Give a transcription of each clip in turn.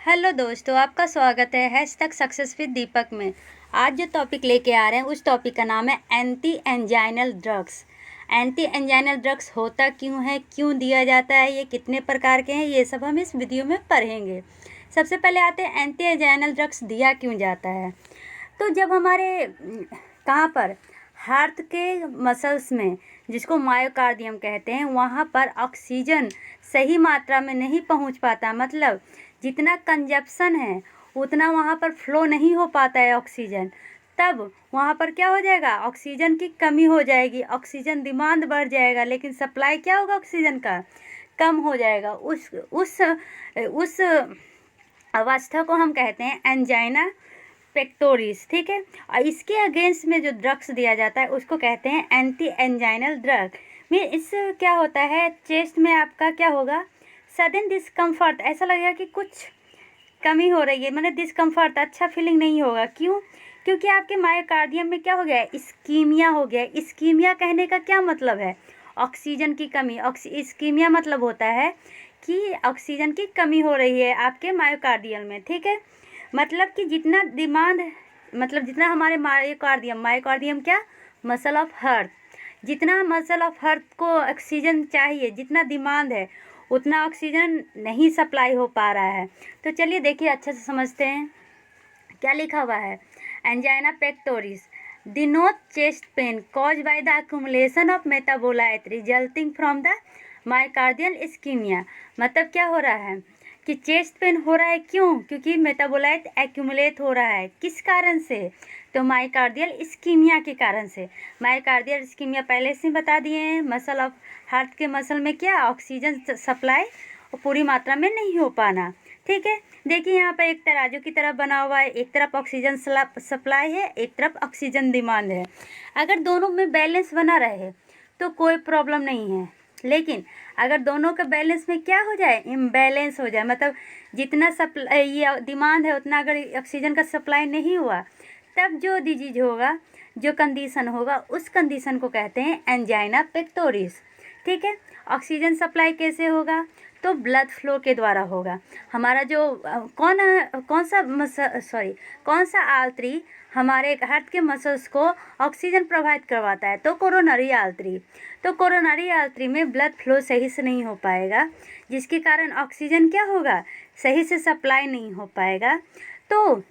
Hello दोस्तों, आपका स्वागत है #सक्सेस विद दीपक में। आज जो टॉपिक लेके आ रहे हैं उस टॉपिक का नाम है anti anginal drugs. Anti anginal drugs होता क्यों है, क्यों दिया जाता है, ये कितने प्रकार के हैं, ये सब हम इस वीडियो में पढ़ेंगे। सबसे पहले आते हैं एंटी एंजाइनल ड्रग्स दिया क्यों जाता है। तो जब हमारे कहाँ पर हार्ट के मसल्स में, जिसको मायोकार्डियम कहते हैं, वहाँ पर ऑक्सीजन सही मात्रा में नहीं पहुँच पाता, मतलब जितना कंजप्शन है उतना वहाँ पर फ्लो नहीं हो पाता है ऑक्सीजन, तब वहाँ पर क्या हो जाएगा, ऑक्सीजन की कमी हो जाएगी, ऑक्सीजन डिमांड बढ़ जाएगा, लेकिन सप्लाई क्या होगा ऑक्सीजन का, कम हो जाएगा। उस अवस्था को हम कहते हैं एंजाइना पेक्टोरिस, ठीक है। और इसके अगेंस्ट में जो ड्रग्स दिया जाता है उसको कहते हैं एंटी एंजाइनल ड्रग। में इससे क्या होता है, चेस्ट में आपका क्या होगा, सडन डिस्कम्फर्ट, ऐसा लगेगा कि कुछ कमी हो रही है, मतलब डिस्कम्फर्ट, अच्छा फीलिंग नहीं होगा। क्यों? क्योंकि आपके मायोकार्डियम में क्या हो गया है, इस्कीमिया हो गया है। इस्कीमिया कहने का क्या मतलब है, ऑक्सीजन की कमी। इस्कीमिया मतलब होता है कि ऑक्सीजन की कमी हो रही है आपके मायोकार्डियम में, ठीक है। मतलब कि जितना डिमांड, मतलब जितना हमारे मायोकार्डियम क्या, मसल ऑफ हार्ट, जितना मसल ऑफ हार्ट को ऑक्सीजन चाहिए, जितना डिमांड है उतना ऑक्सीजन नहीं सप्लाई हो पा रहा है। तो चलिए देखिए, अच्छे से समझते हैं क्या लिखा हुआ है। Angina pectoris denote chest pain cause by the accumulation of metabolite resulting from the myocardial ischemia. मतलब क्या हो रहा है कि चेस्ट पेन हो रहा है, क्यों? क्योंकि मेटाबोलाइट एक्यूमुलेट हो रहा है। किस कारण से? तो मायोकार्डियल इस्कीमिया के कारण से। मायोकार्डियल इस्कीमिया पहले से बता दिए हैं, मसल ऑफ हार्ट के मसल में क्या, ऑक्सीजन सप्लाई पूरी मात्रा में नहीं हो पाना, ठीक है। देखिए यहाँ पर एक तराजू की तरफ बना हुआ है, एक तरफ ऑक्सीजन सप्लाई है, एक तरफ ऑक्सीजन डिमांड है। अगर दोनों में बैलेंस बना रहे तो कोई प्रॉब्लम नहीं है, लेकिन अगर दोनों का बैलेंस में क्या हो जाए, इम्बैलेंस हो जाए, मतलब जितना सप्लाई ये डिमांड है उतना अगर ऑक्सीजन का सप्लाई नहीं हुआ, तब जो डिजीज होगा, जो कंडीशन होगा, उस कंडीशन को कहते हैं एंजाइना पेक्टोरिस, ठीक है। ऑक्सीजन सप्लाई कैसे होगा, तो ब्लड फ्लो के द्वारा होगा। हमारा जो कौन सा आर्टरी हमारे हार्ट के मसल्स को ऑक्सीजन प्रोवाइड करवाता है, तो कोरोनरी आर्टरी। तो कोरोनरी आर्टरी में ब्लड फ्लो सही से नहीं हो पाएगा, जिसके कारण ऑक्सीजन क्या होगा, सही से सप्लाई नहीं हो पाएगा। तो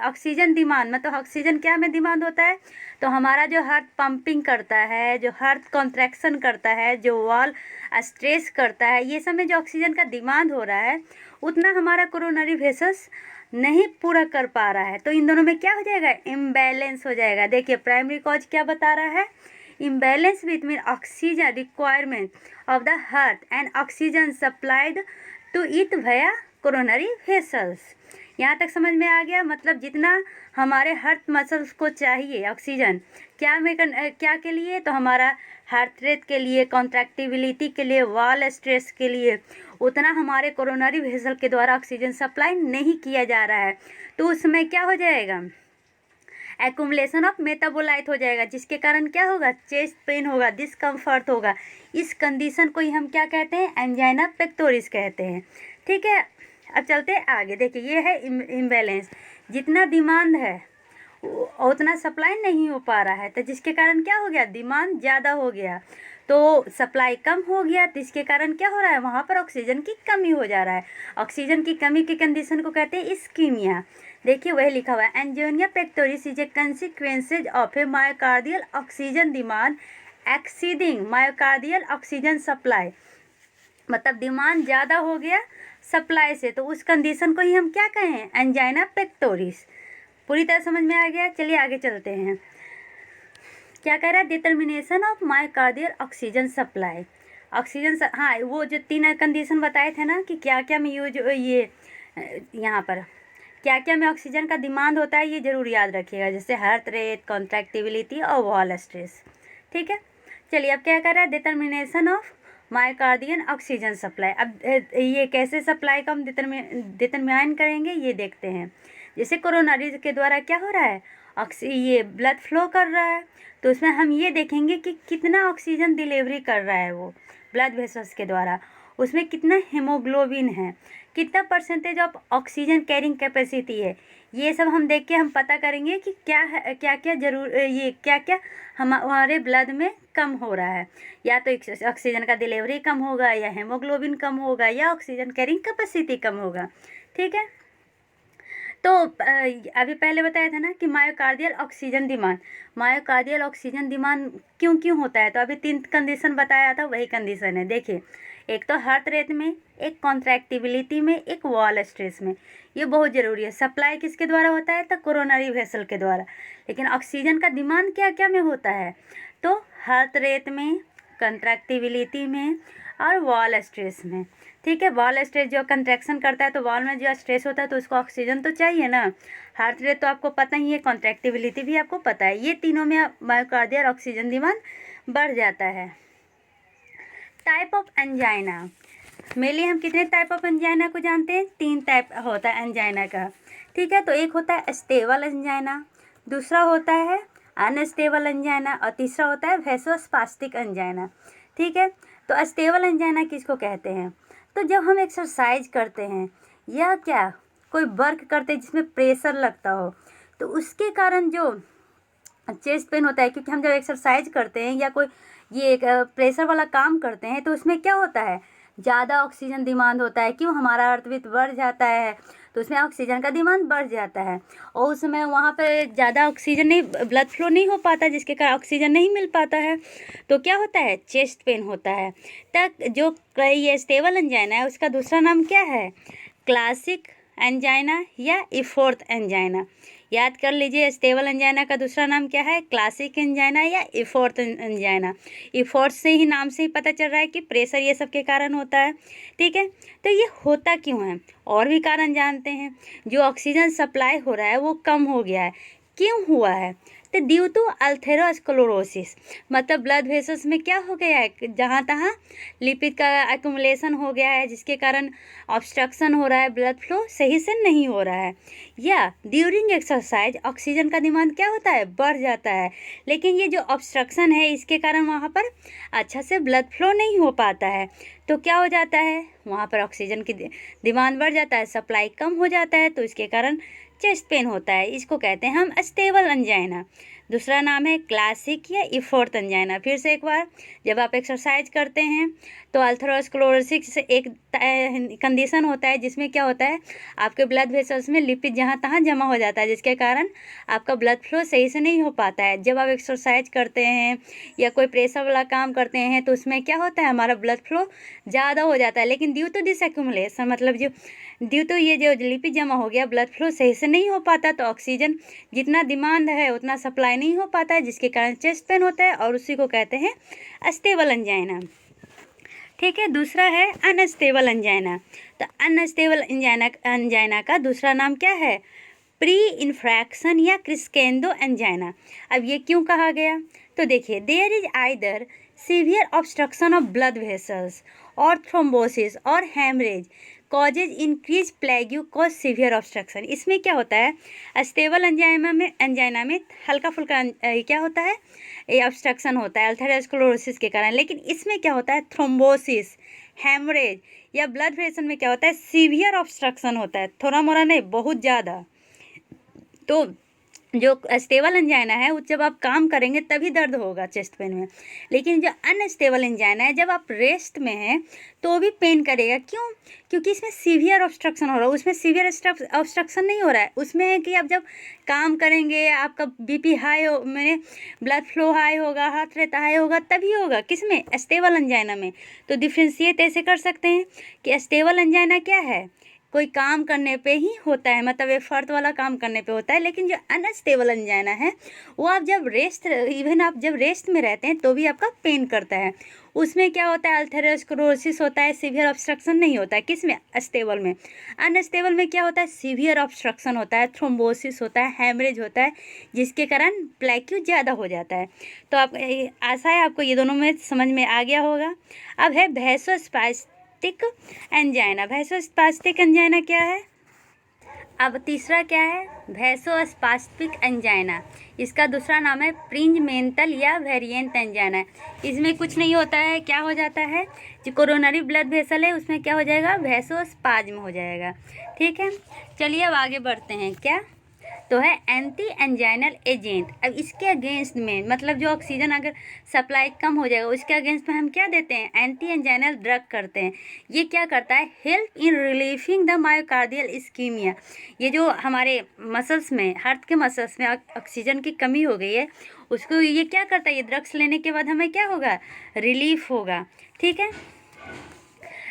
ऑक्सीजन डिमांड, मतलब ऑक्सीजन क्या में डिमांड होता है, तो हमारा जो हार्ट पंपिंग करता है, जो हार्ट कॉन्ट्रैक्शन करता है, जो वॉल स्ट्रेस करता है, ये सब में जो ऑक्सीजन का डिमांड हो रहा है उतना हमारा कोरोनरी वेसल्स नहीं पूरा कर पा रहा है। तो इन दोनों में क्या हो जाएगा, इम्बैलेंस हो जाएगा। देखिए प्राइमरी कॉज क्या बता रहा है, imbalance between oxygen requirement of the heart and oxygen supplied to it via coronary vessels. यहाँ तक समझ में आ गया। मतलब जितना हमारे हार्ट मसल्स को चाहिए ऑक्सीजन, क्या के लिए, तो हमारा हार्ट रेट के लिए, कॉन्ट्रैक्टिबिलिटी के लिए, वॉल स्ट्रेस के लिए, उतना हमारे कोरोनरी वेसल के द्वारा ऑक्सीजन सप्लाई नहीं किया जा रहा है। तो उसमें क्या हो जाएगा, एक्यूमुलेशन ऑफ मेटाबोलाइट हो जाएगा, जिसके कारण क्या होगा, चेस्ट पेन होगा, डिस्कम्फर्ट होगा। इस कंडीशन को ही हम क्या कहते हैं, एंजाइना पेक्टोरिस कहते हैं, ठीक है। अब चलते हैं आगे। देखिए ये है इम्बैलेंस, जितना डिमांड है उतना सप्लाई नहीं हो पा रहा है, तो जिसके कारण क्या हो गया, डिमांड ज़्यादा हो गया तो सप्लाई कम हो गया, तो इसके कारण क्या हो रहा है, वहाँ पर ऑक्सीजन की कमी हो जा रहा है। ऑक्सीजन की कमी की कंडीशन को कहते हैं इस्कीमिया। देखिए वही लिखा हुआ है, angina pectoris is a consequences of A myocardial oxygen demand exceeding myocardial oxygen supply. मतलब डिमांड ज़्यादा हो गया सप्लाई से, तो उस कंडीशन को ही हम क्या कहें, एंजाइना पेक्टोरिस। पूरी तरह समझ में आ गया। चलिए आगे चलते हैं। क्या कह रहा है, determination of myocardial oxygen supply. हाँ, वो जो 3 कंडीशन बताए थे ना कि क्या क्या में यूज, ये यहाँ पर क्या क्या में ऑक्सीजन का डिमांड होता है, ये जरूर याद रखिएगा, जैसे हार्ट रेट, कॉन्ट्रैक्टिबिलिटी और वॉल स्ट्रेस, ठीक है। चलिए अब क्या कर रहा है, determination of myocardial oxygen supply. अब ये कैसे सप्लाई को हम डिटरमाइन करेंगे, ये देखते हैं। जैसे कोरोनरी के द्वारा क्या हो रहा है, ये ब्लड फ्लो कर रहा है, तो उसमें हम ये देखेंगे कि कितना ऑक्सीजन डिलीवरी कर रहा है वो ब्लड वेसल्स के द्वारा, उसमें कितना हीमोग्लोबिन है, कितना percentage of oxygen carrying capacity है, ये सब हम देख के हम पता करेंगे कि क्या है, क्या क्या ये क्या क्या हमारे ब्लड में कम हो रहा है। या तो ऑक्सीजन का डिलीवरी कम होगा, या हेमोग्लोबिन कम होगा, या ऑक्सीजन कैरिंग कैपेसिटी कम होगा। ठीक है, तो अभी पहले बताया था ना कि मायोकार्डियल ऑक्सीजन डिमांड क्यों क्यों होता है। तो अभी 3 कंडीशन बताया था, वही कंडीशन है। देखिए, एक तो हार्ट रेट में, एक कॉन्ट्रैक्टिबिलिटी में, एक वॉल स्ट्रेस में। ये बहुत ज़रूरी है। सप्लाई किसके द्वारा होता है, तो कोरोनरी वेसल के द्वारा। लेकिन ऑक्सीजन का डिमांड क्या क्या में होता है, तो हार्ट रेट में, कंट्रैक्टिबिलिटी में और वॉल स्ट्रेस में। ठीक है, वॉल स्ट्रेस जो कंट्रैक्शन करता है, तो वॉल में जो स्ट्रेस होता है तो उसको ऑक्सीजन तो चाहिए ना। हार्ट रेट तो आपको पता ही है, कॉन्ट्रैक्टिबिलिटी भी आपको पता है। ये तीनों में मायोकार्डियल ऑक्सीजन डिमांड बढ़ जाता है। टाइप ऑफ एंजाइना, मेनली हम कितने टाइप ऑफ एंजाइना को जानते हैं, 3 टाइप होता है एंजाइना का। ठीक है, तो एक होता है स्टेबल एंजाइना, दूसरा होता है अनस्टेबल एंजाइना, और तीसरा होता है वैसोस्पास्टिक एंजाइना। ठीक है, तो स्टेबल एंजाइना किसको कहते हैं, तो जब हम एक्सरसाइज करते हैं या क्या कोई वर्क करते हैं जिसमें प्रेशर लगता हो, तो उसके कारण जो चेस्ट पेन होता है, क्योंकि हम जब एक्सरसाइज करते हैं या कोई ये एक प्रेशर वाला काम करते हैं, तो उसमें क्या होता है, ज़्यादा ऑक्सीजन डिमांड होता है। क्यों, हमारा हार्टबीट बढ़ जाता है, तो उसमें ऑक्सीजन का डिमांड बढ़ जाता है, और उस समय वहाँ पे ज़्यादा ऑक्सीजन नहीं, ब्लड फ्लो नहीं हो पाता, जिसके कारण ऑक्सीजन नहीं मिल पाता है, तो क्या होता है, चेस्ट पेन होता है। तक जो ये स्टेबल एंजाइना है, उसका दूसरा नाम क्या है, क्लासिक एंजाइना या इफोर्थ एंजाइना। याद कर लीजिए, स्टेबल एंजाइना का दूसरा नाम क्या है, क्लासिक एंजाइना या इफोर्थ एंजाइना। इफोर्थ से ही, नाम से ही पता चल रहा है कि प्रेशर ये सब के कारण होता है। ठीक है, तो ये होता क्यों है, और भी कारण जानते हैं। जो ऑक्सीजन सप्लाई हो रहा है वो कम हो गया है, क्यों हुआ है, तो ड्यू टू अल्थेरोस्क्लेरोसिस, मतलब ब्लड वेसल्स में क्या हो गया है, जहाँ तहाँ लिपिड का एक्युमुलेशन हो गया है, जिसके कारण ऑब्स्ट्रक्शन हो रहा है, ब्लड फ्लो सही से नहीं हो रहा है। या ड्यूरिंग एक्सरसाइज ऑक्सीजन का डिमांड क्या होता है, बढ़ जाता है, लेकिन ये जो ऑब्स्ट्रक्शन है इसके कारण वहाँ पर अच्छा से ब्लड फ्लो नहीं हो पाता है, तो क्या हो जाता है, वहाँ पर ऑक्सीजन की डिमांड बढ़ जाता है, सप्लाई कम हो जाता है, तो इसके कारण चेस्ट पेन होता है। इसको कहते हैं हम स्टेबल एंजाइना। दूसरा नाम है क्लासिक या इफोर्थ एंजाइना। फिर से एक बार, जब आप एक्सरसाइज करते हैं तो अल्थेरोस्क्लेरोसिस से एक कंडीशन होता है जिसमें क्या होता है, आपके ब्लड वेसल्स में लिपिड जहाँ तहाँ जमा हो जाता है, जिसके कारण आपका ब्लड फ्लो सही से नहीं हो पाता है। जब आप एक्सरसाइज करते हैं या कोई प्रेशर वाला काम करते हैं तो उसमें क्या होता है, हमारा ब्लड फ्लो ज़्यादा हो जाता है, लेकिन ड्यू टू दिस एक्यूमुलेशन, मतलब जो ड्यू टू ये जो लिपिड जमा हो गया, ब्लड फ्लो सही से नहीं हो पाता, तो ऑक्सीजन जितना डिमांड है उतना सप्लाई नहीं हो पाता है, जिसके कारण चेस्ट पेन होता है, और उसी को कहते हैं स्टेबल एंजाइना। ठीक है, दूसरा है अनस्टेबल एंजाइना। तो अनस्टेबल एंजाइना का दूसरा नाम क्या है, प्री इन्फ्रैक्शन या क्रिस्केंडो एंजाइना। अब ये क्यों कहा गया, तो देखिए, there is either severe obstruction of blood vessels और थ्रोम्बोसिस और haemorrhage causes increase plaque cause severe obstruction. इसमें क्या होता है, स्टेबल एंजाइना में हल्का फुल्का क्या होता है, ये ऑब्स्ट्रक्शन होता है अल्थेरोस्क्लेरोसिस के कारण, लेकिन इसमें क्या होता है, थ्रोम्बोसिस, हेमरेज या ब्लड वेसल में क्या होता है, सीवियर ऑब्स्ट्रक्शन होता है, थोड़ा मोड़ा नहीं, बहुत ज़्यादा। तो जो स्टेबल एंजाइना है वो जब आप काम करेंगे तभी दर्द होगा चेस्ट पेन में, लेकिन जो अनस्टेबल एंजाइना है जब आप रेस्ट में हैं तो भी पेन करेगा। क्यों, क्योंकि इसमें सीवियर ऑब्स्ट्रक्शन हो रहा है, उसमें सीवियर ऑब्स्ट्रक्शन नहीं हो रहा है, उसमें है कि आप जब काम करेंगे आपका बीपी हाई हो, मैंने ब्लड फ्लो हाई होगा, हार्ट रेट हाई होगा, तभी होगा, किसमें, स्टेबल एंजाइना में। तो डिफ्रेंशिएट ऐसे कर सकते हैं कि स्टेबल एंजाइना क्या है, कोई काम करने पे ही होता है, मतलब एफर्ट वाला काम करने पे होता है, लेकिन जो अनस्टेबल एंजाइना है वो आप जब इवन आप जब रेस्ट में रहते हैं तो भी आपका पेन करता है। उसमें क्या होता है, अल्थेरोस्क्लेरोसिस होता है, सीवियर ऑब्स्ट्रक्शन नहीं होता है, किसमें, स्टेबल में। अनस्टेबल में क्या होता है, सीवियर ऑब्स्ट्रक्शन होता है, थ्रोम्बोसिस होता है, हेमरेज होता है, जिसके कारण प्लेक्यू ज़्यादा हो जाता है। तो आप आशा है आपको ये दोनों में समझ में आ गया होगा। अब है वैसोस्पास्टिक एंजाइना। वैसोस्पास्टिक एंजाइना क्या है, अब तीसरा क्या है, वैसोस्पास्टिक एंजाइना। इसका दूसरा नाम है प्रिंजमेंटल या वेरिएंट एंजाइना। इसमें कुछ नहीं होता है, क्या हो जाता है, जो कोरोनरी ब्लड वेसल है उसमें क्या हो जाएगा, वैसोस्पाज्म हो जाएगा। ठीक है, चलिए अब आगे बढ़ते हैं। क्या तो है एंटी एंजाइनल एजेंट। अब इसके अगेंस्ट में, मतलब जो ऑक्सीजन अगर सप्लाई कम हो जाएगा उसके अगेंस्ट में हम क्या देते हैं, एंटी एंजाइनल ड्रग करते हैं। ये क्या करता है, help in relieving the myocardial ischemia. ये जो हमारे मसल्स में, हार्ट के मसल्स में ऑक्सीजन की कमी हो गई है, उसको ये क्या करता है, ये ड्रग्स लेने के बाद हमें क्या होगा, रिलीफ होगा। ठीक है,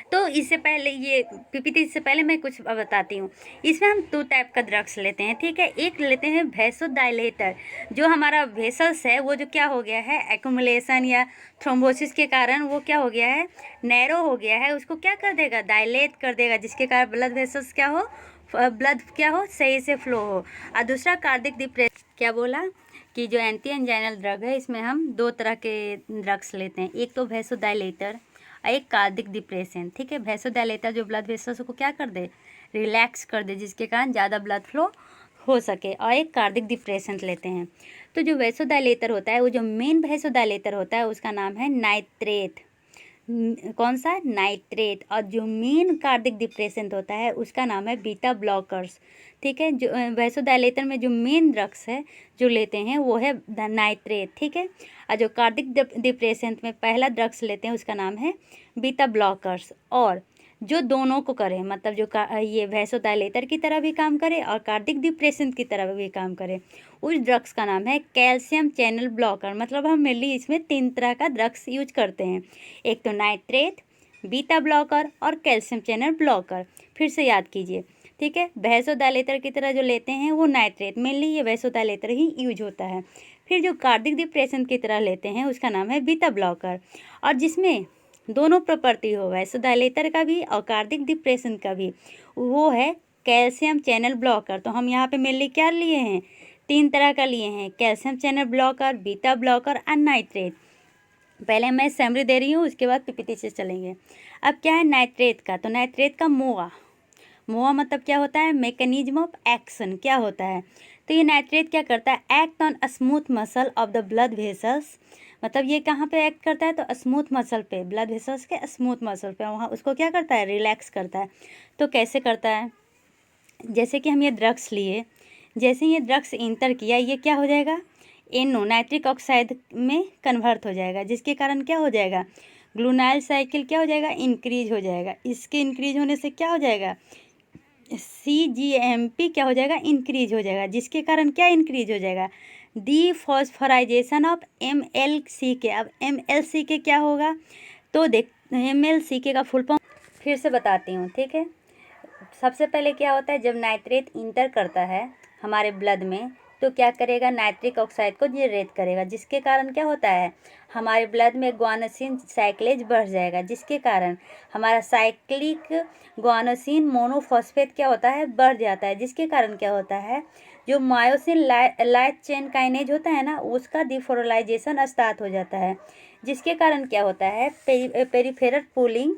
तो इससे पहले ये पीपीटी से पहले मैं कुछ बताती हूँ। इसमें हम 2 टाइप का ड्रग्स लेते हैं। ठीक है, एक लेते हैं वैसोडाइलेटर। जो हमारा वेसल्स है वो जो क्या हो गया है, एक्यूमुलेशन या थ्रोम्बोसिस के कारण वो क्या हो गया है, नैरो हो गया है, उसको क्या कर देगा, डायलेट कर देगा, जिसके कारण ब्लड वेसल्स क्या हो, ब्लड क्या हो, सही से फ्लो हो। और दूसरा कार्डिक डिप्रेशन। क्या बोला कि जो एंटी एंजाइनल ड्रग है इसमें हम 2 तरह के ड्रग्स लेते हैं, एक तो वैसोडाइलेटर, एक कार्डिक डिप्रेशन। ठीक है, वैसोडाइलेटर जो ब्लड वेसल्स को क्या कर दे, रिलैक्स कर दे, जिसके कारण ज़्यादा ब्लड फ्लो हो सके, और एक कार्डिक डिप्रेशन लेते हैं। तो जो वैसोडाइलेटर होता है, वो जो मेन वैसोडाइलेटर होता है उसका नाम है नाइट्रेट। कौन सा, नाइट्रेट। और जो मेन कार्डिक डिप्रेशन होता है उसका नाम है बीटा ब्लॉकर्स। ठीक है, जो वैसोडाइलेटर में जो मेन ड्रग्स है जो लेते हैं वो है नाइट्रेट। ठीक है, और जो कार्डिक डिप्रेशन में पहला ड्रग्स लेते हैं उसका नाम है बीटा ब्लॉकर्स। और जो दोनों को करे, मतलब जो ये वैसोडाइलेटर की तरह भी काम करे और कार्डिक डिप्रेशन की तरह भी काम करे, उस ड्रग्स का नाम है कैल्शियम चैनल ब्लॉकर। मतलब हम मेनली इसमें 3 तरह का ड्रग्स यूज करते हैं, एक तो नाइट्रेट, बीटा ब्लॉकर और कैल्शियम चैनल ब्लॉकर। फिर से याद कीजिए। ठीक है, वैसोडाइलेटर की तरह जो लेते हैं वो नाइट्रेट, मेनली ये वैसोडाइलेटर ही यूज होता है। फिर जो कार्डिक डिप्रेशन की तरह लेते हैं उसका नाम है बीटा ब्लॉकर, और जिसमें दोनों प्रॉपर्टी हो, वैसोडाइलेटर का भी और कार्डिक डिप्रेशन का भी, वो है कैल्शियम चैनल ब्लॉकर। तो हम यहाँ पे मेनली क्या लिए हैं, 3 तरह का लिए हैं, calcium channel blocker, beta blocker और नाइट्रेट। पहले मैं समरी दे रही हूँ, उसके बाद पीपीटी से चलेंगे। अब क्या है नाइट्रेट का, तो नाइट्रेट का मोआ मतलब क्या होता है, मैकेनिज्म ऑफ एक्शन क्या होता है। तो ये नाइट्रेट क्या करता है, act on smooth muscle of the blood vessels. मतलब ये कहाँ पे एक्ट करता है, तो स्मूथ मसल पे, ब्लड वेसल्स के स्मूथ मसल पे, वहाँ उसको क्या करता है, रिलैक्स करता है। तो कैसे करता है, जैसे कि हम ये ड्रग्स लिए, जैसे ये ड्रग्स इंटर किया, ये क्या हो जाएगा, NO नाइट्रिक ऑक्साइड में कन्वर्ट हो जाएगा, जिसके कारण क्या हो जाएगा, ग्लूनाइल साइकिल क्या हो जाएगा, इंक्रीज हो जाएगा। इसके इंक्रीज होने से क्या हो जाएगा, CGMP क्या हो जाएगा, इंक्रीज हो जाएगा, जिसके कारण क्या इंक्रीज हो जाएगा, डीफॉस्फोराइजेशन ऑफ MLCK। अब MLCK क्या होगा, तो देख MLCK का फुल फॉर्म फिर से बताती हूँ। ठीक है, सबसे पहले क्या होता है, जब नाइट्रेट इंटर करता है हमारे ब्लड में तो क्या करेगा, नाइट्रिक ऑक्साइड को जनरेट करेगा, जिसके कारण क्या होता है, हमारे ब्लड में ग्वानोसिन साइक्लेज बढ़ जाएगा, जिसके कारण हमारा साइक्लिक ग्वानोसिन मोनोफॉस्फेट क्या होता है, बढ़ जाता है, जिसके कारण क्या होता है, जो मायोसिन लाइट चेन काइनेज होता है ना, उसका डिफोरलाइजेशन स्टार्ट हो जाता है, जिसके कारण क्या होता है, पेरिफेरल पूलिंग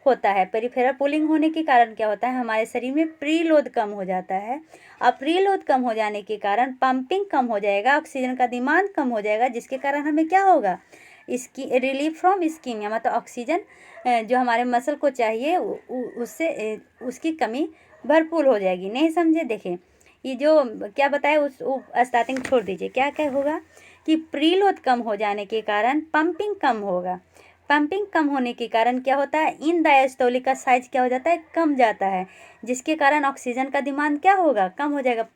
होता है। पेरिफेरल पूलिंग होने के कारण क्या होता है, हमारे शरीर में प्रीलोड कम हो जाता है, और प्रीलोड कम हो जाने के कारण पंपिंग कम हो जाएगा, ऑक्सीजन का डिमांड कम हो जाएगा, जिसके कारण हमें क्या होगा, इसकी रिलीफ फ्रॉम इस्कीमिया, मतलब ऑक्सीजन जो हमारे मसल को चाहिए उससे उसकी कमी भरपूर हो जाएगी। नहीं समझे, देखें ये जो क्या बताया उस स्टार्टिंग छोड़ दीजिए, क्या क्या होगा कि प्रीलोड कम हो जाने के कारण पंपिंग कम होगा। पंपिंग कम होने के कारण क्या होता है, इन डायस्टोलिक का साइज क्या हो जाता है, कम जाता है, जिसके कारण ऑक्सीजन का डिमांड क्या होगा, कम हो जाएगा।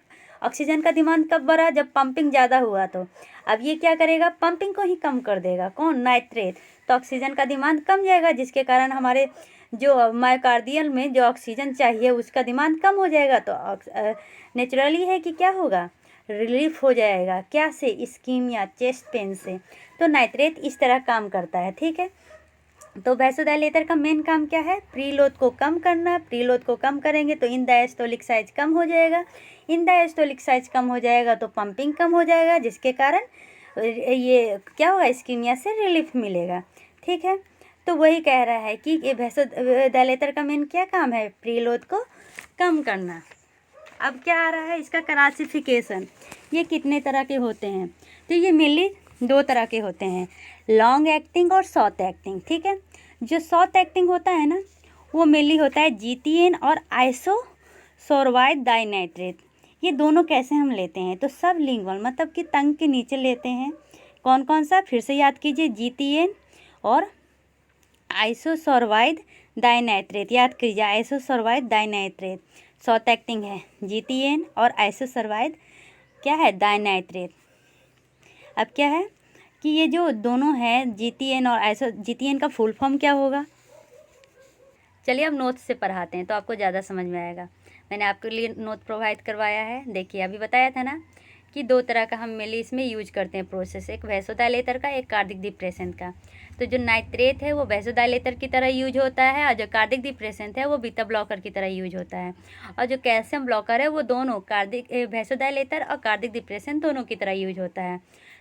ऑक्सीजन का डिमांड कब बढ़ा, जब पंपिंग ज़्यादा हुआ। तो अब ये क्या करेगा, पंपिंग को ही कम कर देगा, कौन, नाइट्रेट। तो ऑक्सीजन का डिमांड कम जाएगा, जिसके कारण हमारे जो मायोकार्डियल में जो ऑक्सीजन चाहिए उसका डिमांड कम हो जाएगा। तो नेचुरली है कि क्या होगा, रिलीफ हो जाएगा, क्या से, इस्कीमिया, चेस्ट पेन से। तो नाइट्रेट इस तरह काम करता है। ठीक है, तो वैसोडाइलेटर का मेन काम क्या है, प्रीलोड को कम करना। प्रीलोड को कम करेंगे तो इन डायस्टोलिक साइज कम हो जाएगा, इन डायस्टोलिक साइज कम हो जाएगा तो पंपिंग कम हो जाएगा, जिसके कारण ये क्या होगा, इस्कीमिया से रिलीफ मिलेगा। ठीक है, तो वही कह रहा है कि ये वैसोडाइलेटर का मेन क्या काम है, प्रीलोड को कम करना। अब क्या आ रहा है इसका क्लासिफिकेशन, ये कितने तरह के होते हैं। तो ये मेनली 2 तरह के होते हैं, लॉन्ग एक्टिंग और शॉर्ट एक्टिंग। ठीक है, जो शॉर्ट एक्टिंग होता है ना वो मेनली होता है जीटीएन और आइसोसोर्बाइड डाइनाइट्रेट। ये दोनों कैसे हम लेते हैं, तो सब लिंगुअल मतलब कि टंग के नीचे लेते हैं। कौन कौन सा, फिर से याद कीजिए, जीटीएन और आइसोसोर्बाइड डाइनाइट्रेट, याद कीजिए आइसोसोर्बाइड डाइनाइट्रेट। शॉर्ट एक्टिंग है जीटीएन और आइसोसोर्बाइड क्या है, डाइनाइट्रेट। अब क्या है कि ये जो दोनों है जीटीएन और जीटीएन का फुल फॉर्म क्या होगा, चलिए अब नोट्स से पढ़ाते हैं तो आपको ज़्यादा समझ में आएगा। मैंने आपके लिए नोट प्रोवाइड करवाया है। देखिए अभी बताया था ना कि 2 तरह का हम मेनली इसमें यूज करते हैं प्रोसेस, एक वैसोडाइलेटर का, एक कार्डिक डिप्रेसेंट का। तो जो नाइट्रेट है वो वैसोडाइलेटर की तरह यूज होता है और जो कार्डिक डिप्रेसेंट है वो बीटा ब्लॉकर की तरह यूज होता है। और जो कैल्शियम ब्लॉकर है वो दोनों वैसोडाइलेटर और कार्डिक डिप्रेसेंट दोनों की तरह यूज होता है।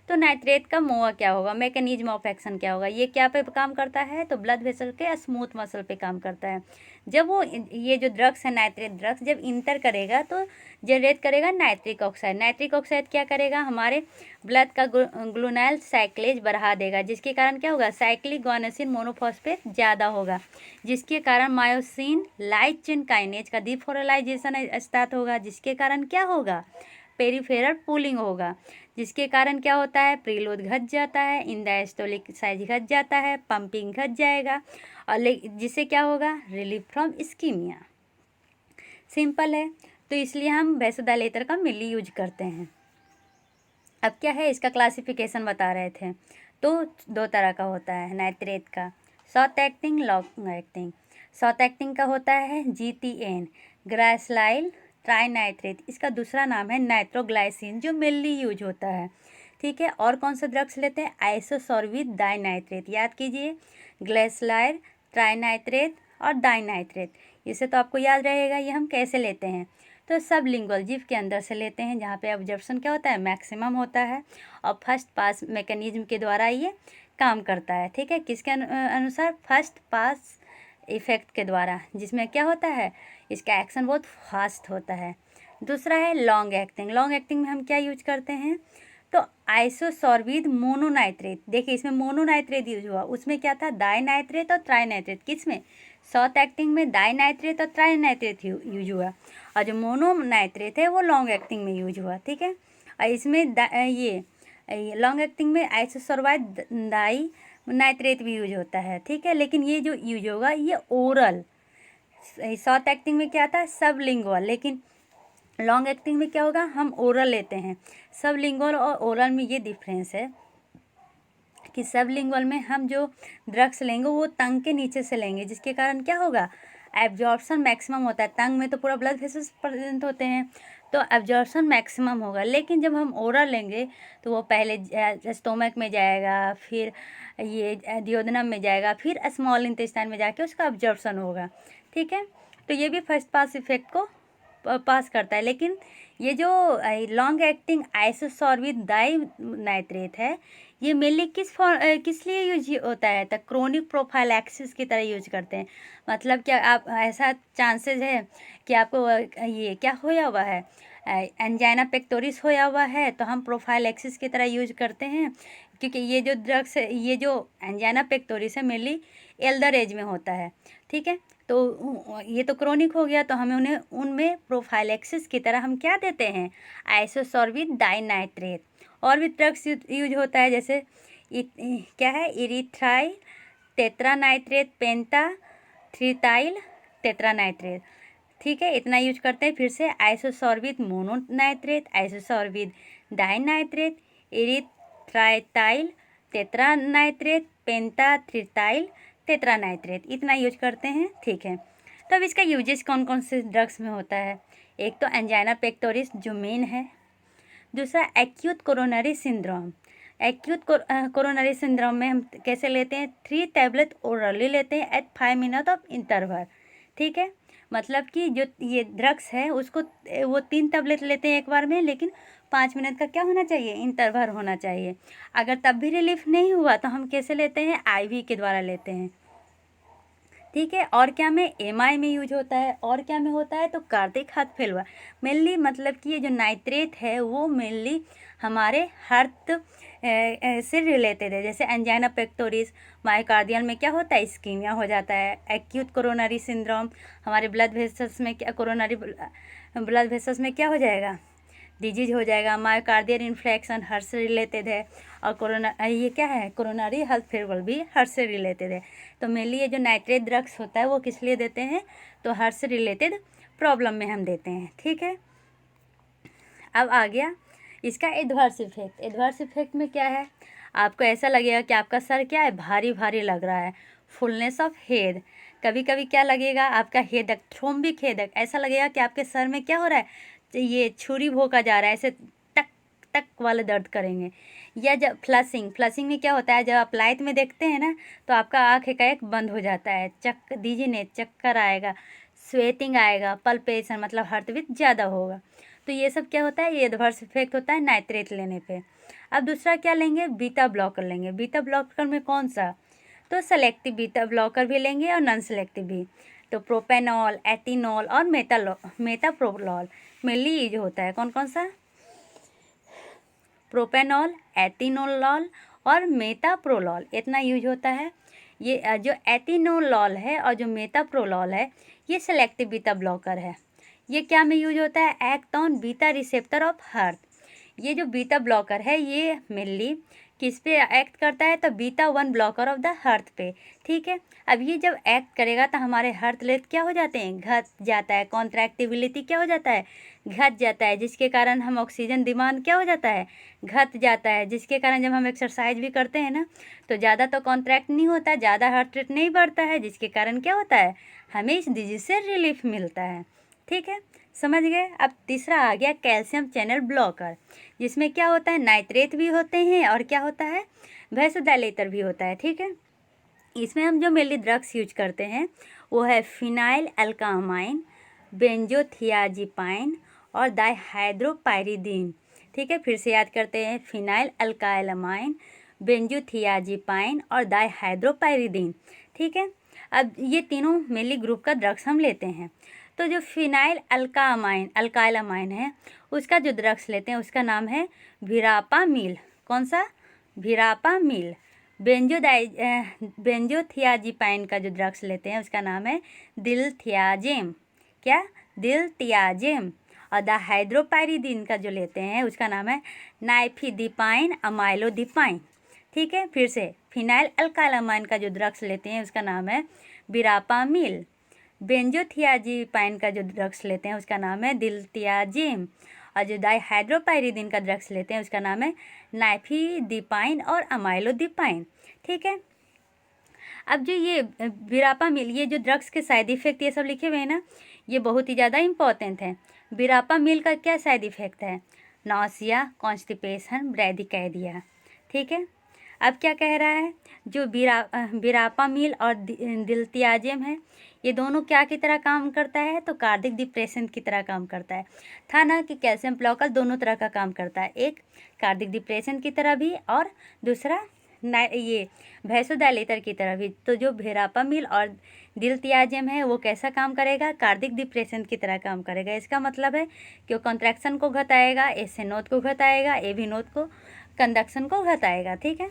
तो नाइट्रेट का मोआ क्या होगा, मैकेनिज्म ऑफ एक्शन क्या होगा, ये क्या पे काम करता है, तो ब्लड वेसल के स्मूथ मसल पे काम करता है। जब वो ये जो ड्रग्स है नाइट्रेट ड्रग्स जब इंटर करेगा तो जनरेट करेगा नाइट्रिक ऑक्साइड। नाइट्रिक ऑक्साइड क्या करेगा, हमारे ब्लड का ग्लूनाइल साइक्लेज बढ़ा देगा, जिसके कारण क्या होगा, साइक्लिक गुआनोसिन मोनोफॉस्फेट ज़्यादा होगा, जिसके कारण मायोसिन लाइट चेन काइनेज का डिपोलाराइजेशन स्टार्ट होगा, जिसके कारण क्या होगा, पेरिफेरल पूलिंग होगा, जिसके कारण क्या होता है, प्रीलोड घट जाता है, इंडायस्टोलिक साइज घट जाता है, पंपिंग घट जाएगा और जिससे क्या होगा, रिलीफ फ्रॉम इस्कीमिया। सिंपल है, तो इसलिए हम वैसोडाइलेटर का मेनली यूज करते हैं। अब क्या है इसका क्लासिफिकेशन बता रहे थे, तो 2 तरह का होता है नाइट्रेट का, short acting long acting. Short acting का होता है जीटीएन ग्राइसलाइल ट्राइनाइट्रेट, इसका दूसरा नाम है नाइट्रोग्लाइसिन जो मेनली यूज होता है। ठीक है, और कौन सा ड्रग्स लेते हैं, आइसोसोर्बिड डाइनाइट्रेट, याद कीजिए ग्लाइसलाइल ट्राइनाइट्रेट और डाइनाइट्रेट, इसे तो आपको याद रहेगा। ये हम कैसे लेते हैं, तो सब लिंगुअल जीव के अंदर से लेते हैं, जहाँ पे ऑब्जर्प्शन क्या होता है, मैक्सिमम होता है और फर्स्ट पास मैकेनिज्म के द्वारा ये काम करता है। ठीक है, किसके अनुसार, फर्स्ट पास इफेक्ट के द्वारा, जिसमें क्या होता है, इसका एक्शन बहुत फास्ट होता है। दूसरा है लॉन्ग एक्टिंग। लॉन्ग एक्टिंग में हम क्या यूज करते हैं, तो आइसोसोर्बिड मोनोनाइट्रेट, देखिए इसमें मोनोनाइट्रेट यूज हुआ, उसमें क्या था, डाइनाइट्रेट और ट्राइनाइट्रेट, किसमें, शॉर्ट एक्टिंग में डाइनाइट्रेट और ट्राइनाइट्रेट यूज हुआ, और जो मोनोनाइट्रेट है वो लॉन्ग एक्टिंग में यूज हुआ। ठीक है, और इसमें ये लॉन्ग एक्टिंग में आइसोसोर्बाइड डाई नाइट्रेट भी यूज होता है। ठीक है, लेकिन ये जो यूज होगा ये ओरल, शॉर्ट एक्टिंग में क्या था, सब लिंगुअल, लेकिन लॉन्ग एक्टिंग में क्या होगा, हम ओरल लेते हैं। सब लिंगुअल और ओरल में ये डिफरेंस है कि सब लिंगुअल में हम जो ड्रग्स लेंगे वो टंग के नीचे से लेंगे, जिसके कारण क्या होगा, एब्जॉर्प्शन मैक्सिमम होता है। टंग में तो पूरा ब्लड वेसल्स प्रेजेंट होते हैं तो एब्जॉर्प्शन मैक्सिमम होगा, लेकिन जब हम ओरल लेंगे तो वो पहले स्टोमक में जाएगा, फिर ये डियोडनम में जाएगा, फिर स्मॉल इंटेस्टाइन में जाके उसका एब्जॉर्प्शन होगा। ठीक है, तो ये भी फर्स्ट पास इफेक्ट को पास करता है। लेकिन ये जो लॉन्ग एक्टिंग आइसोसोर्बिड डाइनाइट्रेट है ये मेनली किस लिए यूज होता है, तो क्रोनिक प्रोफाइलैक्सिस की तरह यूज करते हैं। मतलब क्या आप ऐसा चांसेस है कि आपको ये क्या होया हुआ है, एंजाइना पेक्टोरिस होया हुआ है, तो हम प्रोफाइलैक्सिस की तरह यूज करते हैं, क्योंकि ये जो ड्रग्स ये जो एंजाइना पेक्टोरिस है मेनली एल्डर एज में होता है। ठीक है, तो ये तो क्रोनिक हो गया, तो हमें उन्हें उनमें प्रोफाइलैक्सिस की तरह हम क्या देते हैं, आइसोसोर्बिड डाइनाइट्रेट। और भी ड्रग्स यूज होता है, जैसे क्या है, इरिथ्राइल टेट्रानाइट्रेट, पेंटाथ्रिटाइल टेट्रानाइट्रेट। ठीक है, इतना यूज करते हैं। फिर से आइसोसोर्बिड मोनोनाइट्रेट, आइसोसोर्बिड डाइनाइट्रेट, इरिथ्राइटाइल टेट्रानाइट्रेट, पेंटाथ्रिटाइल टेट्रानाइट्रेट, इतना यूज करते हैं। ठीक है, तो अब इसका यूजेस कौन कौन से ड्रग्स में होता है, एक तो एंजाइना पेक्टोरिस जो मेन है, दूसरा acute coronary syndrome. Acute coronary syndrome में हम कैसे लेते हैं, 3 टैबलेट ओरली लेते हैं एट 5 मिनट ऑफ इंटरवल। ठीक है, मतलब कि जो ये ड्रग्स है उसको वो 3 टैबलेट लेते हैं एक बार में, लेकिन 5 मिनट का क्या होना चाहिए, इंटरवल होना चाहिए। अगर तब भी रिलीफ नहीं हुआ तो हम कैसे लेते हैं, आईवी के द्वारा लेते हैं। ठीक है। और क्या में एमआई में यूज होता है, और क्या में होता है तो कार्डिक हाथफेलुआ। मेनली मतलब कि ये जो नाइट्रेट है वो मेनली हमारे हार्ट से रिलेटेड है। जैसे एंजाइना पेक्टोरिस, मायोकार्डियल में क्या होता है, इस्कीमिया हो जाता है। एक्यूट कोरोनरी सिंड्रोम, हमारे ब्लड वेसल्स में क्या, कोरोनरी ब्लड वेसल्स में क्या हो जाएगा, डिजीज हो जाएगा। मायोकार्डियल इन्फ्लेक्शन हार्ट से रिलेटेड है। और कोरोना ये क्या है, कोरोनरी हेल्थ फेल्योर भी हार्ट से रिलेटेड है। तो मेनली ये जो नाइट्रेट ड्रग्स होता है वो किस लिए देते हैं, तो हार्ट से रिलेटेड प्रॉब्लम में हम देते हैं। ठीक है। अब आ गया इसका एडवर्स इफेक्ट। एडवर्स इफेक्ट में क्या है, आपको ऐसा लगेगा कि आपका सर क्या है, भारी भारी लग रहा है, फुलनेस ऑफ हेड। कभी कभी क्या लगेगा, आपका हेडक, थ्रोम्बिक हेडक, ऐसा लगेगा कि आपके सर में क्या हो रहा है, ये छुरी भोंका जा रहा है, ऐसे टक टक वाले दर्द करेंगे। या जब फ्लशिंग, फ्लशिंग में क्या होता है, जब आप लाइट में देखते हैं ना तो आपका आँख एकाएक बंद हो जाता है, दीजिए चक्कर आएगा, स्वेटिंग आएगा, पल्पेशन मतलब हार्ट बीट ज़्यादा होगा। तो ये सब क्या होता है, ये एडवर्स इफेक्ट होता है नाइट्रेट लेने पे। अब दूसरा क्या लेंगे, बीटा ब्लॉकर लेंगे। बीटा ब्लॉकर में कौन सा, तो सेलेक्टिव बीटा ब्लॉकर भी लेंगे और नॉन सेलेक्टिव भी। तो प्रोपेनॉल, एथिनॉल और मेटाप्रोलॉल मेनली यूज होता है। कौन कौन सा, प्रोपेनॉल, एथिनोलॉल और मेटाप्रोलॉल, इतना यूज होता है। ये जो एथिनोलॉल है और जो मेटाप्रोलॉल है ये सेलेक्टिव बीटा ब्लॉकर है। ये क्या में यूज होता है, act on beta receptor of heart. ये जो बीटा ब्लॉकर है ये मेनली किस पे एक्ट करता है, तो beta 1 blocker of the heart पे। ठीक है। अब ये जब एक्ट करेगा तो हमारे हार्ट रेट क्या हो जाते हैं, घट जाता है, कॉन्ट्रैक्टिबिलिटी क्या हो जाता है, घट जाता है, जिसके कारण हम ऑक्सीजन डिमांड क्या हो जाता है, घट जाता है, जिसके कारण जब हम एक्सरसाइज भी करते हैं ना तो ज़्यादा तो कॉन्ट्रैक्ट नहीं होता, ज़्यादा हार्ट रेट नहीं बढ़ता है, जिसके कारण क्या होता है, हमें इस डिजीज से रिलीफ मिलता है। ठीक है, समझ गए। अब तीसरा आ गया कैल्शियम चैनल ब्लॉकर, जिसमें क्या होता है, नाइट्रेट भी होते हैं और क्या होता है, वैसोडाइलेटर भी होता है। ठीक है। इसमें हम जो मेनली ड्रग्स यूज करते हैं वो है फिनाइल अल्कामाइन, बेंजोथियाजिपाइन और डाइहाइड्रोपाइरिडीन। ठीक है, फिर से याद करते हैं, फिनाइल अल्काइलामाइन, बेंजोथियाजिपाइन और डाइहाइड्रोपाइरिडीन। ठीक है। अब ये तीनों मेनली ग्रुप का ड्रग्स हम लेते हैं। तो जो फिनाइल अल्काइलामाइन है उसका जो ड्रग्स लेते हैं उसका नाम है वीरापामिल। कौन सा, वीरापामिल। बेंजोथियाजिपाइन का जो ड्रग्स लेते हैं उसका नाम है दिलथियाजेम। क्या, दिलथियाजेम। और डाइहाइड्रोपाइरिडीन का जो लेते हैं उसका नाम है नाइफिडिपाइन अमाइलोडिपाइन। ठीक है, फिर से फिनाइल अल्काइलामाइन का जो ड्रग्स लेते हैं उसका नाम है वीरापामिल। बेंजोथियाजिपाइन का जो ड्रग्स लेते हैं उसका नाम है दिलथियाजेम। और जो डाइहाइड्रोपाइरिडीन का ड्रग्स लेते हैं उसका नाम है नाइफिडिपाइन और अमाइलोडिपाइन। ठीक है। अब जो ये वीरापामिल, ये जो ड्रग्स के साइड इफ़ेक्ट ये सब लिखे हुए हैं ना, ये बहुत ही ज़्यादा इंपॉर्टेंट है। वीरापामिल का क्या साइड इफ़ेक्ट है, नौसिया, कॉन्स्टिपेशन, ब्रैडिकार्डिया। ठीक है। अब क्या कह रहा है, जो वीरापामिल और दिलथियाजेम है ये दोनों क्या की तरह काम करता है, तो कार्डिक डिप्रेशन की तरह काम करता है। था ना कि कैल्शियम ब्लॉकर दोनों तरह का काम करता है, एक कार्डिक डिप्रेशन की तरह भी और दूसरा ये वैसोडाइलेटर की तरह भी। तो जो वीरापामिल और दिलथियाजेम है वो कैसा काम करेगा, कार्डिक डिप्रेशन की तरह काम करेगा। इसका मतलब है कि वो कॉन्ट्रैक्शन को घटाएगा, एस नोट को घटाएगा, ए भी नोट को, कंडक्शन को घटाएगा। ठीक है।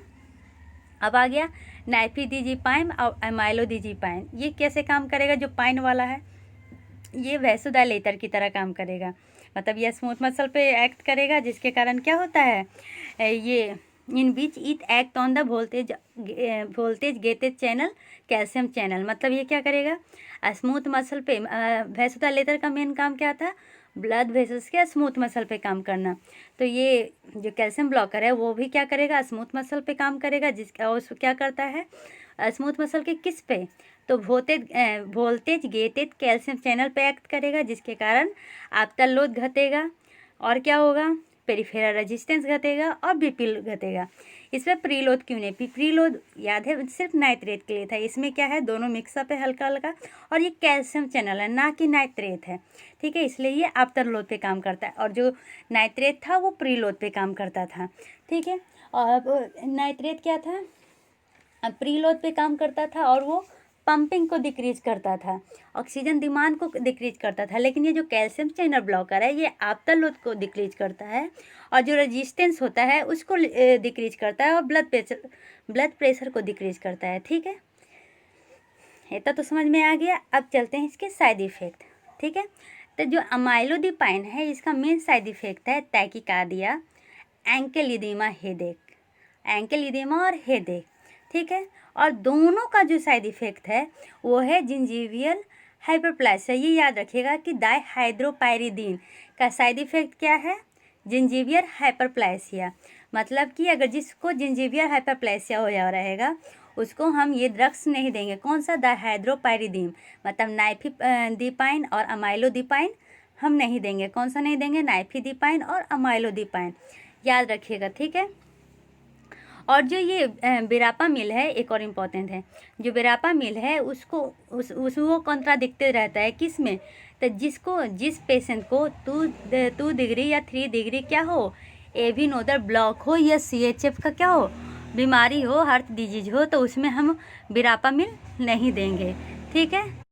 अब आ गया नाइफिडिपाइन और अमाइलोडिपाइन। ये कैसे काम करेगा, जो पाइन वाला है ये वैसोडाइलेटर की तरह काम करेगा, मतलब ये स्मूथ मसल पे एक्ट करेगा, जिसके कारण क्या होता है, ये इन बीच it act on the voltage gated channel calcium channel. मतलब ये क्या करेगा, स्मूथ मसल पे, वैसोडाइलेटर का मेन काम क्या था, ब्लड वेसल्स के स्मूथ मसल पे काम करना। तो ये जो कैल्शियम ब्लॉकर है वो भी क्या करेगा, स्मूथ मसल पे काम करेगा, और क्या करता है, स्मूथ मसल के किस पे, तो वोल्टेज गेटेड कैल्शियम चैनल पे एक्ट करेगा, जिसके कारण आफ्टर लोड घटेगा और क्या होगा, पेरिफेरल रेजिस्टेंस घटेगा और बीपी घटेगा। इसमें प्रीलोड क्यों नहीं, प्रीलोड याद है सिर्फ नाइट्रेट के लिए था, इसमें क्या है, दोनों मिक्सअप है हल्का हल्का, और ये कैल्शियम चैनल है ना कि नाइट्रेट है। ठीक है, इसलिए ये आफ्टर लोड पे काम करता है, और जो नाइट्रेट था वो प्रीलोड पे काम करता था। ठीक है, और नाइट्रेट क्या था, प्रीलोड पे काम करता था और वो पंपिंग को डिक्रीज करता था, ऑक्सीजन डिमांड को डिक्रीज करता था। लेकिन ये जो कैल्शियम चैनल ब्लॉकर है ये आफ्टर लोड को डिक्रीज करता है और जो रेजिस्टेंस होता है उसको डिक्रीज करता है और ब्लड प्रेशर को डिक्रीज करता है। ठीक है, इतना तो समझ में आ गया। अब चलते हैं इसके साइड इफ़ेक्ट। ठीक है, तो जो अमाइलोडिपाइन है इसका मेन साइड इफ़ेक्ट है टैकीकार्डिया, एंकल इदेमा, हेडेक, एंकल इदेमा और हेडेक। ठीक है, और दोनों का जो साइड इफ़ेक्ट है वो है जिंजीवियल हाइपरप्लेसिया। ये याद रखिएगा कि डायहाइड्रोपायरिडीन का साइड इफ़ेक्ट क्या है, जिंजीवियल हाइपरप्लेसिया। मतलब कि अगर जिसको जिंजीवियल हाइपरप्लेसिया हो जा रहेगा उसको हम ये ड्रग्स नहीं देंगे। कौन सा, डायहाइड्रोपायरिडीन, मतलब नाइफिडिपाइन और अमाइलोडिपाइन हम नहीं देंगे। कौन सा नहीं देंगे, नाइफिडिपाइन और अमाइलोडिपाइन, याद रखिएगा। ठीक है, और जो ये बिरापामिल है एक और इम्पॉर्टेंट है, जो बिरापामिल है उसको वो कॉन्ट्राडिक्टेड रहता है किस में, तो जिस पेशेंट को 2 डिग्री या 3 डिग्री क्या हो, एवी नोडल ब्लॉक हो या CHF का क्या हो, बीमारी हो, हार्ट डिजीज हो, तो उसमें हम बिरापामिल नहीं देंगे। ठीक है।